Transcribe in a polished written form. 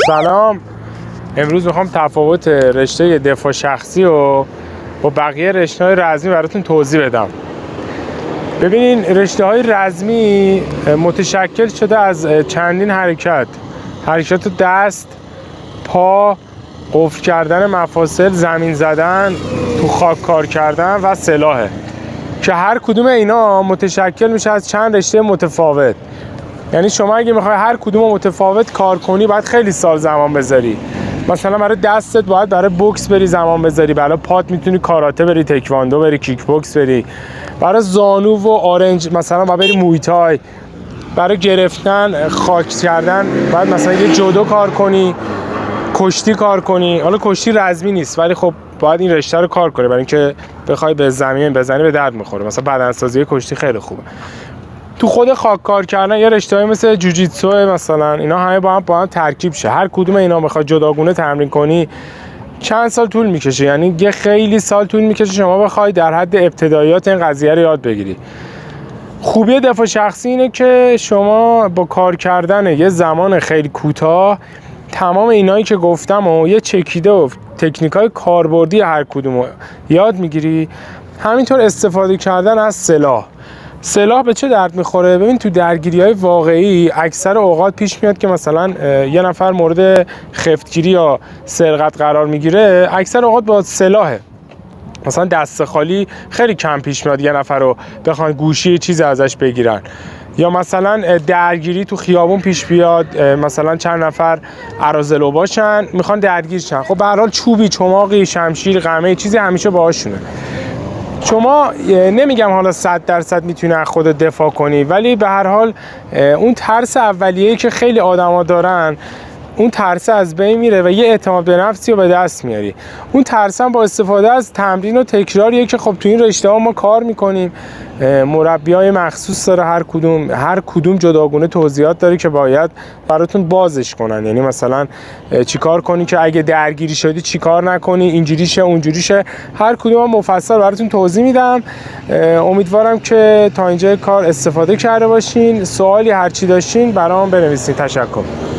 سلام. امروز میخوام تفاوت رشته دفاع شخصی و با بقیه رشته‌های رزمی براتون توضیح بدم. ببینین، رشته‌های رزمی متشکل شده از چندین حرکت دست، پا، قفل کردن مفاصل، زمین زدن، تو خاک کار کردن و سلاحه که هر کدوم اینا متشکل میشه از چند رشته متفاوت. یعنی شما اگه میخوای هر کدوم متفاوت کار کنی باید خیلی سال زمان بذاری. مثلا برای دستت باید برای بوکس بری زمان بذاری، برای پات میتونی کاراته بری، تکواندو بری، کیک بوکس بری، برای زانو و آرنج مثلا باید بری موی تای، برای گرفتن خاک کردن باید مثلا یه جودو کار کنی، کشتی کار کنی. حالا کشتی رزمی نیست ولی خب باید این رشته رو کار کنی برای اینکه بخوای به زمین بزنی به درد میخوره. مثلا بدنسازی کشتی خیلی خوبه. تو خود خاک کار کردن یه رشته‌ای مثل جوجیتسو مثلا، اینا همه با هم ترکیب شه. هر کدوم اینا بخوای جداگونه تمرین کنی چند سال طول میکشه، یعنی یه خیلی سال طول میکشه شما بخوای در حد ابتداییات این قضیه رو یاد بگیری. خوبی دفاع شخصی اینه که شما با کار کردن یه زمان خیلی کوتاه تمام اینایی که گفتم و یه چکیده و تکنیکای کاربردی هر کدوم رو یاد میگیری. همینطور استفاده کردن از سلاح به چه درد میخوره؟ ببین، تو درگیری‌های واقعی اکثر اوقات پیش میاد که مثلا یه نفر مورد خفتگیری یا سرقت قرار میگیره، اکثر اوقات با سلاحه. مثلا دست خالی خیلی کم پیش میاد یه نفر رو بخوان گوشی چیز ازش بگیرن، یا مثلا درگیری تو خیابون پیش بیاد، مثلا چند نفر اراذلو باشن میخوان درگیر شن. خب به هر حال چوبی، چماقی، شمشیر، قمه، چیزی همیشه باهاشونه. شما نمیگم حالا 100% میتونی از خودت دفاع کنی، ولی به هر حال اون ترس اولیه‌ای که خیلی آدما دارن، اون ترس از بین میره و یه اعتماد به نفسی رو به دست میاری. اون ترس هم با استفاده از تمرین و تکراریه که خب تو این رشته ها ما کار میکنیم. مربیای مخصوص داره، هر کدوم جداگونه توضیحات داره که باید براتون بازش کنن. یعنی مثلا چیکار کنی که اگه درگیری شدی چیکار نکنی، اینجوریشه اونجوریشه، هر کدوم مفصل براتون توضیح میدم. امیدوارم که تا اینجا کار استفاده کرده باشین. سوالی هرچی داشتین برام بنویسین. تشکر.